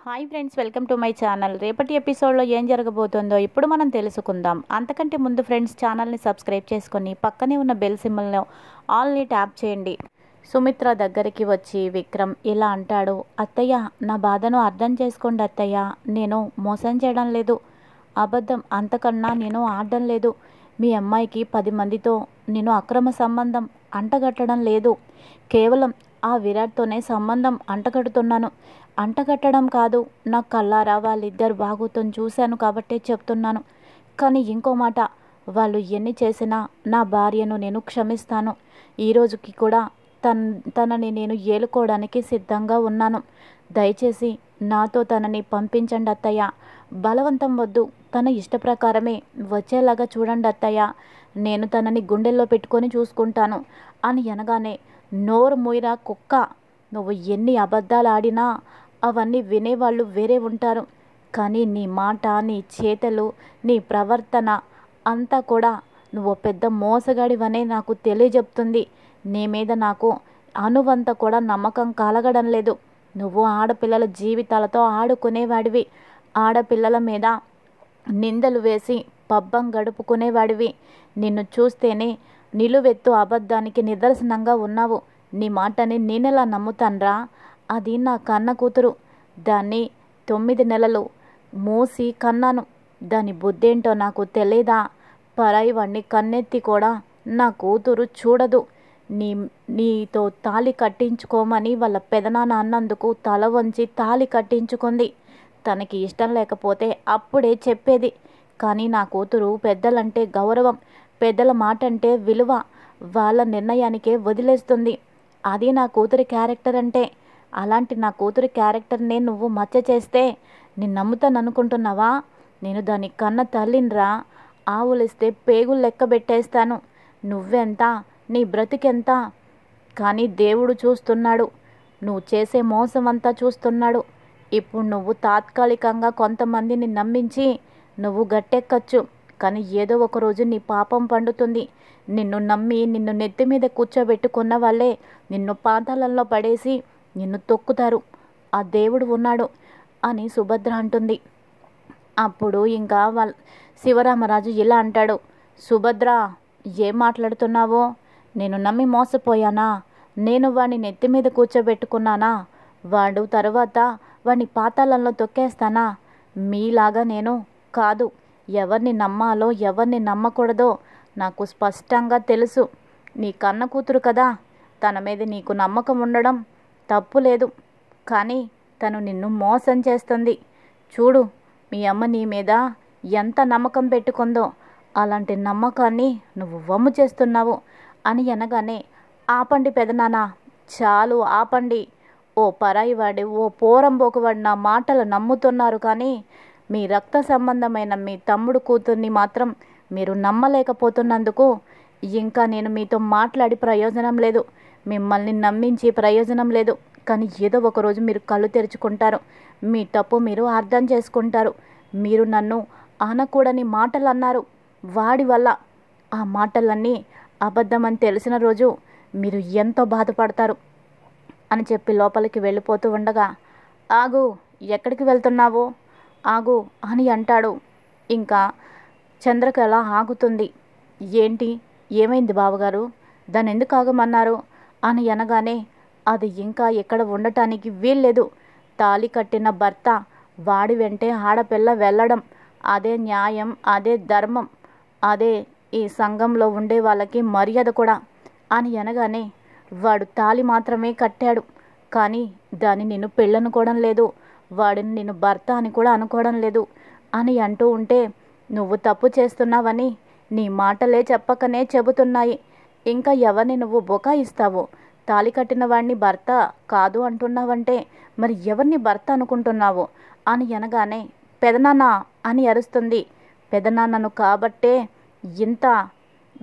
Hi friends, welcome to my channel. రేపటి ఎపిసోడ్లో ఏం జరగబోతుందో ఇప్పుడు మనం తెలుసుకుందాం. అంతకంటే ముందు ఫ్రెండ్స్, ఛానల్ని సబ్స్క్రైబ్ చేసుకొని పక్కనే ఉన్న బెల్ సింబల్ను ఆల్ని ట్యాప్ చేయండి. సుమిత్ర దగ్గరికి వచ్చి విక్రమ్ ఇలా అంటాడు, అత్తయ్య, నా బాధను అర్థం చేసుకోండి అత్తయ్య. నేను మోసం చేయడం లేదు, అబద్ధం అంతకన్నా నేను ఆడడం లేదు. మీ అమ్మాయికి 10 మందితో నేను అక్రమ సంబంధం అంటగట్టడం లేదు. కేవలం ఆ విరాట్తోనే సంబంధం అంటగడుతున్నాను. అంటగట్టడం కాదు, నా కళ్ళారా వాళ్ళిద్దరు బాగోతం చూశాను కాబట్టే చెప్తున్నాను. కానీ ఇంకో మాట, వాళ్ళు ఎన్ని చేసినా నా భార్యను నేను క్షమిస్తాను. ఈ రోజుకి కూడా తనని నేను ఏలుకోవడానికి సిద్ధంగా ఉన్నాను. దయచేసి నాతో తనని పంపించండి అత్తయ్య. బలవంతం వద్దు, తన ఇష్ట ప్రకారమే వచ్చేలాగా చూడండి అత్తయ్య. నేను తనని గుండెల్లో పెట్టుకొని చూసుకుంటాను అని అనగానే, నోరు మూయరా కుక్క, నువ్వు ఎన్ని అబద్ధాలు ఆడినా అవన్నీ వినేవాళ్ళు వేరే ఉంటారు. కానీ నీ మాట, నీ చేతలు, నీ ప్రవర్తన అంతా కూడా నువ్వు పెద్ద మోసగాడివనే నాకు తెలియజెప్తుంది. నీ మీద నాకు అనువంత కూడా నమ్మకం కలగడం లేదు. నువ్వు ఆడపిల్లల జీవితాలతో ఆడుకునేవాడివి. ఆడపిల్లల మీద నిందలు వేసి పబ్బం గడుపుకునేవాడివి. నిన్ను చూస్తేనే నిలువెత్తు అబద్ధానికి నిదర్శనంగా ఉన్నావు. నీ మాటని నేనెలా నమ్ముతాన్రా? అది నా కన్న కూతురు. దాన్ని 9 నెలలు మూసి కన్నాను. దాని బుద్ధేంటో నాకు తెలీదా? పరాయి వాణ్ణి కన్నెత్తి కూడా నా కూతురు చూడదు. నీతో తాళి కట్టించుకోమని వాళ్ళ పెదనాన్న అన్నందుకు తల వంచి తాళి కట్టించుకుంది. తనకి ఇష్టం లేకపోతే అప్పుడే చెప్పేది. కానీ నా కూతురు పెద్దలంటే గౌరవం, పెద్దల మాట అంటే విలువ, వాళ్ళ నిర్ణయానికే వదిలేస్తుంది. అది నా కూతురి క్యారెక్టర్ అంటే. అలాంటి నా కూతురి క్యారెక్టర్నే నువ్వు మచ్చ చేస్తే నేను నమ్ముతాను అనుకుంటున్నావా? నేను దాని కన్న తల్లినిరా. ఆవులిస్తే పేగులు లెక్క పెట్టేస్తాను. నువ్వెంత, నీ బ్రతికెంత? కానీ దేవుడు చూస్తున్నాడు, నువ్వు చేసే మోసం అంతా చూస్తున్నాడు. ఇప్పుడు నువ్వు తాత్కాలికంగా కొంతమందిని నమ్మించి నువ్వు గట్టెక్కచ్చు. కానీ ఏదో ఒకరోజు నీ పాపం పండుతుంది. నిన్ను నమ్మి నిన్ను నెత్తి మీద కూర్చోబెట్టుకున్న వాళ్ళే నిన్ను పాతాళంలో పడేసి నిన్ను తొక్కుతారు. ఆ దేవుడు ఉన్నాడు అని సుభద్ర అంటుంది. అప్పుడు ఇంకా శివరామరాజు ఇలా అంటాడు, సుభద్ర, ఏం మాట్లాడుతున్నావో? నేను నమ్మి మోసపోయానా? నేను వాడిని నెత్తి మీద కూర్చోబెట్టుకున్నానా? వాడు తర్వాత వాడిని పాతాళంలో తొక్కేస్తానా? మీలాగా నేను కాదు. ఎవరిని నమ్మాలో ఎవరిని నమ్మకూడదో నాకు స్పష్టంగా తెలుసు. నీ కన్న కూతురు కదా, తన మీద నీకు నమ్మకం ఉండడం తప్పు లేదు. కానీ తను నిన్ను మోసం చేస్తుంది. చూడు, మీ అమ్మ నీ మీద ఎంత నమ్మకం పెట్టుకుందో, అలాంటి నమ్మకాన్ని నువ్వు వమ్ము చేస్తున్నావు అని అనగానే, ఆపండి పెదనాన్న, చాలు ఆపండి. ఓ పరాయివాడి, ఓ పోరంబోకువాడి నా మాటలు నమ్ముతున్నారు. కానీ మీ రక్త సంబంధమైన మీ తమ్ముడు కూతుర్ని మాత్రం మీరు నమ్మలేకపోతున్నందుకు ఇంకా నేను మీతో మాట్లాడి ప్రయోజనం లేదు. మిమ్మల్ని నమ్మించి ప్రయోజనం లేదు. కానీ ఏదో ఒకరోజు మీరు కళ్ళు తెరుచుకుంటారు. మీ తప్పు మీరు అర్థం చేసుకుంటారు. మీరు నన్ను అనకూడని మాటలు అన్నారు. వాడి వల్ల ఆ మాటలన్నీ అబద్ధమని తెలిసిన రోజు మీరు ఎంతో బాధపడతారు అని చెప్పి లోపలికి వెళ్ళిపోతూ ఉండగా, ఆగు, ఎక్కడికి వెళ్తున్నావు? ఆగు అని అంటాడు. ఇంకా చంద్రకళ ఆగుతుంది. ఏంటి, ఏమైంది బావగారు? దాన్ని ఎందుకు ఆగమన్నారు అని అనగానే, అది ఇంకా ఇక్కడ ఉండటానికి వీల్లేదు. తాళి కట్టిన భర్త వాడి వెంటే ఆడపిల్ల వెళ్ళడం అదే న్యాయం, అదే ధర్మం, అదే ఈ సంఘంలో ఉండే వాళ్ళకి మర్యాద కూడా అని అనగానే, వాడు తాళి మాత్రమే కట్టాడు, కానీ దాన్ని నేను పెళ్ళనుకోవడం లేదు, వాడిని నేను భర్త అని కూడా అనుకోవడం లేదు అని అంటూ ఉంటే, నువ్వు తప్పు చేస్తున్నావని నీ మాటలే చెప్పకనే చెబుతున్నాయి. ఇంకా ఎవరిని నువ్వు బొకాయిస్తావు? తాళి కట్టిన వాడిని భర్త కాదు అంటున్నావంటే మరి ఎవరిని భర్త అనుకుంటున్నావు అని అనగానే, పెదనాన్న అని అరుస్తుంది. పెదనాన్నను కాబట్టే ఇంత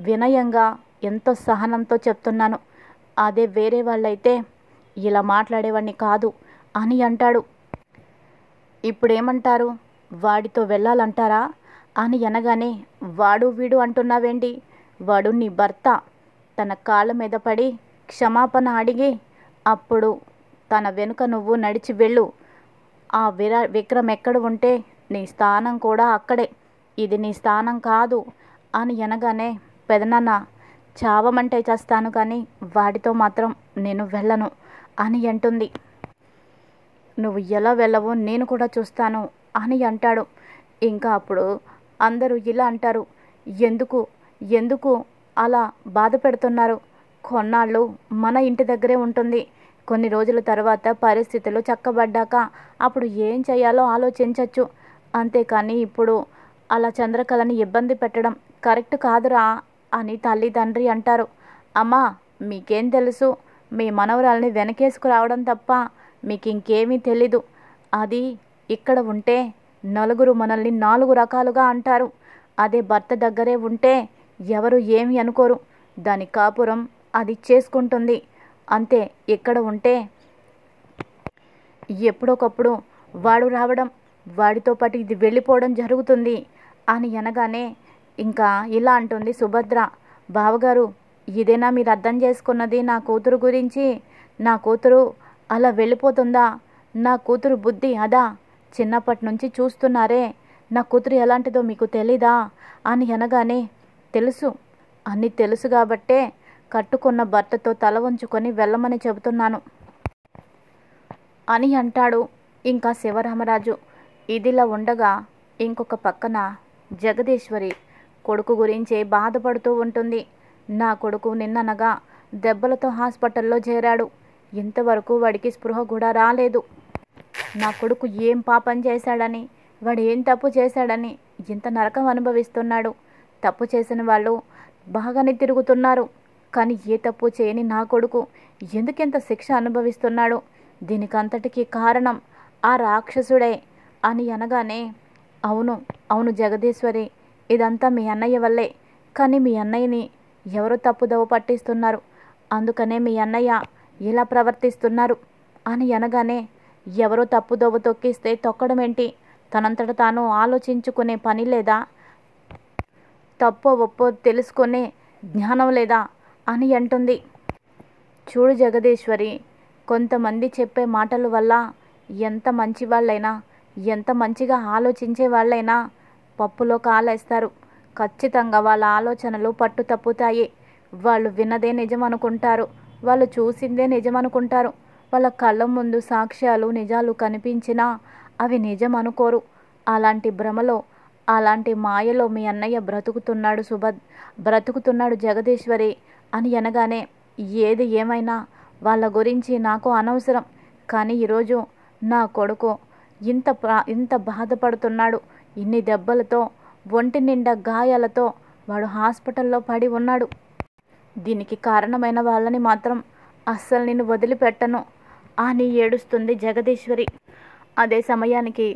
వినయంగా ఎంతో సహనంతో చెప్తున్నాను. అదే వేరే వాళ్ళైతే ఇలా మాట్లాడేవాడిని కాదు అని అంటాడు. ఇప్పుడేమంటారు? వాడితో వెళ్ళాలంటారా అని అనగానే, వాడు వీడు అంటున్నావేంటి? వాడు నీ భర్త. తన కాళ్ళ మీద పడి క్షమాపణ అడిగి అప్పుడు తన వెనుక నువ్వు నడిచి వెళ్ళు. ఆ విక్రమ్ ఎక్కడ ఉంటే నీ స్థానం కూడా అక్కడే, ఇది నీ స్థానం కాదు అని అనగానే, పెదనాన్న చావమంటే చేస్తాను కానీ వాడితో మాత్రం నేను వెళ్ళను అని అంటుంది. నువ్వు ఎలా వెళ్ళవో నేను కూడా చూస్తాను అని అంటాడు. ఇంకా అప్పుడు అందరూ ఇలా అంటారు, ఎందుకు ఎందుకు అలా బాధ పెడుతున్నారు, కొన్నాళ్ళు మన ఇంటి దగ్గరే ఉంటుంది, కొన్ని రోజుల తర్వాత పరిస్థితులు చక్కబడ్డాక అప్పుడు ఏం చేయాలో ఆలోచించవచ్చు, అంతేకాని ఇప్పుడు అలా చంద్రకళని ఇబ్బంది పెట్టడం కరెక్ట్ కాదురా అని తల్లి తండ్రి అంటారు. అమ్మా మీకేం తెలుసు, మీ మనవరాల్ని వెనకేసుకురావడం తప్ప మీకు ఇంకేమీ తెలీదు, అది ఇక్కడ ఉంటే నలుగురు మనల్ని 4 రకాలుగా అంటారు, అదే భర్త దగ్గరే ఉంటే ఎవరు ఏమి అనుకోరు, దాని కాపురం అది చేసుకుంటుంది, అంతే. ఇక్కడ ఉంటే ఎప్పుడొకప్పుడు వాడు రావడం, వాడితో పాటు ఇది వెళ్ళిపోవడం జరుగుతుంది అని అనగానే ఇంకా ఇలా అంటుంది సుభద్ర, బావగారు ఇదేనా మీరు అర్థం చేసుకున్నది నా కూతురు గురించి, నా కూతురు అలా వెళ్ళిపోతుందా, నా కూతురు బుద్ధి అదా, చిన్నప్పటి నుంచి చూస్తున్నారే, నా కూతురు ఎలాంటిదో మీకు తెలీదా అని అనగానే, తెలుసు, అన్నీ తెలుసు కాబట్టే కట్టుకున్న భర్తతో తల వంచుకొని వెళ్ళమని చెబుతున్నాను అని అంటాడు. ఇంకా శివరామరాజు ఇదిలా ఉండగా ఇంకొక పక్కన జగదీశ్వరి కొడుకు గురించే బాధపడుతూ ఉంటుంది. నా కొడుకు నిన్ననగా దెబ్బలతో హాస్పిటల్లో చేరాడు, ఇంతవరకు వాడికి స్పృహ కూడా రాలేదు, నా కొడుకు ఏం పాపం చేశాడని, వాడు ఏం తప్పు చేశాడని ఇంత నరకం అనుభవిస్తున్నాడు, తప్పు చేసిన వాళ్ళు బాగానే తిరుగుతున్నారు, కానీ ఏ తప్పు చేయని నా కొడుకు ఎందుకెంత శిక్ష అనుభవిస్తున్నాడు, దీనికంతటికీ కారణం ఆ రాక్షసుడే అని అనగానే, అవును అవును జగదీశ్వరి, ఇదంతా మీ అన్నయ్య వల్లే, కానీ మీ అన్నయ్యని ఎవరు తప్పుదోవ పట్టిస్తున్నారు, అందుకనే మీ అన్నయ్య ఇలా ప్రవర్తిస్తున్నారు అని అనగానే, ఎవరో తప్పుదోవ తొక్కిస్తే తొక్కడం ఏంటి, తనంతట తాను ఆలోచించుకునే పని లేదా, తప్పో ఒప్పో తెలుసుకునే జ్ఞానం లేదా అని అంటుంది. చూడు జగదీశ్వరి, కొంతమంది చెప్పే మాటల వల్ల ఎంత మంచి వాళ్ళైనా, ఎంత మంచిగా ఆలోచించే వాళ్ళైనా పప్పులో కాలేస్తారు, ఖచ్చితంగా వాళ్ళ ఆలోచనలు పట్టు తప్పుతాయి, వాళ్ళు విన్నదే నిజం అనుకుంటారు, వాళ్ళు చూసిందే నిజం అనుకుంటారు, వాళ్ళ కళ్ళ ముందు సాక్ష్యాలు నిజాలు కనిపించినా అవి నిజం అనుకోరు, అలాంటి భ్రమలో అలాంటి మాయలో మీ అన్నయ్య బ్రతుకుతున్నాడు జగదీశ్వరి అని అనగానే, ఏది ఏమైనా వాళ్ళ గురించి నాకు అనవసరం, కానీ ఈరోజు నా కొడుకు ఇంత బాధపడుతున్నాడు, ఇన్ని దెబ్బలతో ఒంటి నిండా గాయాలతో వాడు హాస్పిటల్లో పడి ఉన్నాడు, దీనికి కారణమైన వాళ్ళని మాత్రం అస్సలు నేను వదిలిపెట్టను అని ఏడుస్తుంది జగదీశ్వరి. అదే సమయానికి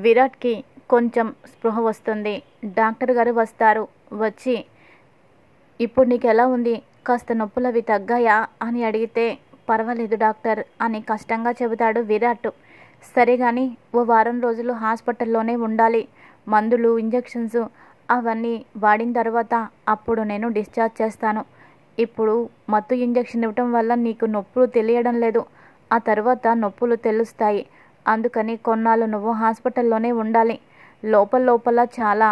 విరాట్కి కొంచెం స్పృహ వస్తుంది. డాక్టర్ గారు వస్తారు. వచ్చి, ఇప్పుడు నీకు ఎలా ఉంది, కాస్త నొప్పులు అవి తగ్గాయా అని అడిగితే, పర్వాలేదు డాక్టర్ అని కష్టంగా చెబుతాడు విరాట్. సరే కానీ ఓ వారం రోజులు హాస్పిటల్లోనే ఉండాలి, మందులు ఇంజెక్షన్స్ అవన్నీ వాడిన తర్వాత అప్పుడు నేను డిశ్చార్జ్ చేస్తాను, ఇప్పుడు మత్తు ఇంజెక్షన్ ఇవ్వటం వల్ల నీకు నొప్పులు తెలియడం లేదు, ఆ తర్వాత నొప్పులు తెలుస్తాయి, అందుకని కొన్నాళ్ళు నువ్వు హాస్పిటల్లోనే ఉండాలి, లోపల చాలా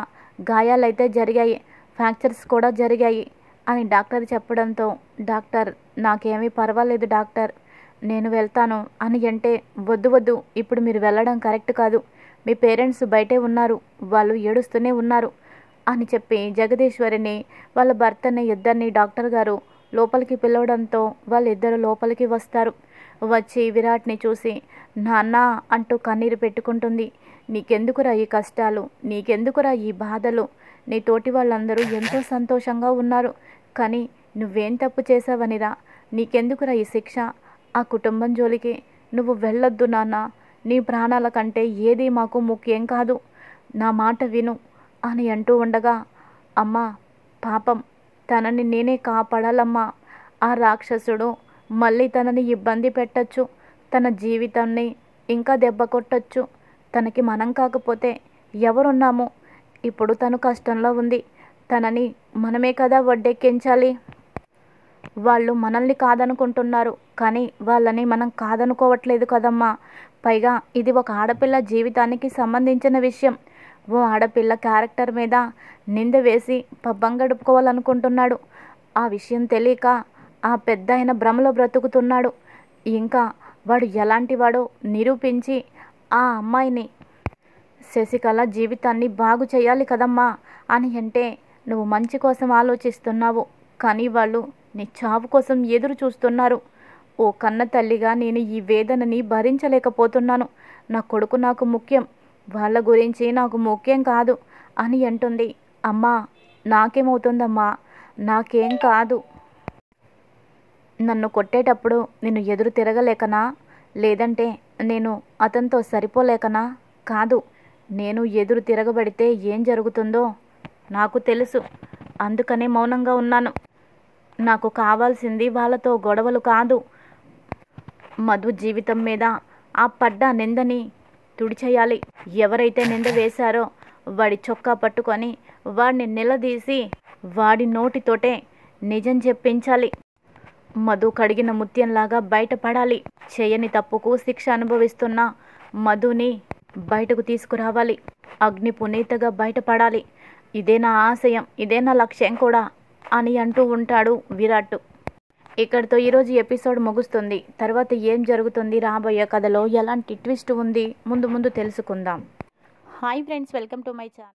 గాయాలైతే జరిగాయి, ఫ్రాక్చర్స్ కూడా జరిగాయి అని డాక్టర్ చెప్పడంతో, డాక్టర్ నాకేమీ పర్వాలేదు డాక్టర్, నేను వెళ్తాను అని అంటే, వద్దు ఇప్పుడు మీరు వెళ్ళడం కరెక్ట్ కాదు, మీ పేరెంట్స్ బయటే ఉన్నారు, వాళ్ళు ఏడుస్తూనే ఉన్నారు అని చెప్పి జగదీశ్వరిని వాళ్ళ భర్తని ఇద్దరిని డాక్టర్ గారు లోపలికి పిలవడంతో వాళ్ళిద్దరూ లోపలికి వస్తారు. వచ్చి విరాట్ని చూసి, నాన్న అంటూ కన్నీరు పెట్టుకుంటుంది. నీకెందుకురా ఈ కష్టాలు, నీకెందుకురా ఈ బాధలు, నీ తోటి వాళ్ళందరూ ఎంతో సంతోషంగా ఉన్నారు, కానీ నువ్వేం తప్పు చేసావనిరా, నీకెందుకురా ఈ శిక్ష, ఆ కుటుంబం జోలికి నువ్వు వెళ్ళొద్దు నాన్న, నీ ప్రాణాల కంటే ఏది మాకు ముఖ్యం కాదు, నా మాట విను అని అంటూ ఉండగా, అమ్మా పాపం తనని నేనే కాపాడాలమ్మా, ఆ రాక్షసుడు మళ్ళీ తనని ఇబ్బంది పెట్టచ్చు, తన జీవితాన్ని ఇంకా దెబ్బ కొట్టచ్చు, తనకి మనం కాకపోతే ఎవరున్నాము, ఇప్పుడు తను కష్టంలో ఉంది, తనని మనమే కదా వడ్డెక్కించాలి, వాళ్ళు మనల్ని కాదనుకుంటున్నారు కానీ వాళ్ళని మనం కాదనుకోవట్లేదు కదమ్మా, పైగా ఇది ఒక ఆడపిల్ల జీవితానికి సంబంధించిన విషయం. ఓ ఆడపిల్ల క్యారెక్టర్ మీద నింద వేసి పబ్బం గడుపుకోవాలనుకుంటున్నాడు. ఆ విషయం తెలియక ఆ పెద్ద ఆయన భ్రమలో బ్రతుకుతున్నాడు. ఇంకా వాడు ఎలాంటి వాడో నిరూపించి ఆ అమ్మాయిని శశికళ జీవితాన్ని బాగు చేయాలి కదమ్మా అని అంటే నువ్వు మంచి కోసం ఆలోచిస్తున్నావు, కానీ వాళ్ళు నీ చావు కోసం ఎదురు చూస్తున్నారు. ఓ కన్న తల్లిగా నేను ఈ వేదనని భరించలేకపోతున్నాను. నా కొడుకు నాకు ముఖ్యం, వాళ్ళ గురించి నాకు ముఖ్యం కాదు అని అంటుంది. అమ్మా, నాకేమవుతుందమ్మా? నాకేం కాదు. నన్ను కొట్టేటప్పుడు నేను ఎదురు తిరగలేకనా? లేదంటే నేను అతనితో సరిపోలేకనా? కాదు, నేను ఎదురు తిరగబడితే ఏం జరుగుతుందో నాకు తెలుసు. అందుకనే మౌనంగా ఉన్నాను. నాకు కావాల్సింది వాళ్ళతో గొడవలు కాదు. మధు జీవితం మీద ఆ పడ్డ నిందని తుడిచేయాలి. ఎవరైతే నింద వేశారో వాడి చొక్కా పట్టుకొని వాడిని నిలదీసి వాడి నోటితోటే నిజం చెప్పించాలి. మధు కడిగిన ముత్యంలాగా బయటపడాలి. చేయని తప్పుకు శిక్ష అనుభవిస్తున్న మధుని బయటకు తీసుకురావాలి. అగ్ని పునీతగా బయటపడాలి. ఇదే నా ఆశయం, ఇదే నా లక్ష్యం కూడా అని అంటూ ఉంటాడు విరాట్. ఇక్కడితో ఈరోజు ఎపిసోడ్ ముగుస్తుంది. తర్వాత ఏం జరుగుతుంది, రాబోయే కథలో ఎలాంటి ట్విస్ట్ ఉంది, ముందు ముందు తెలుసుకుందాం. Hi friends, welcome to my channel.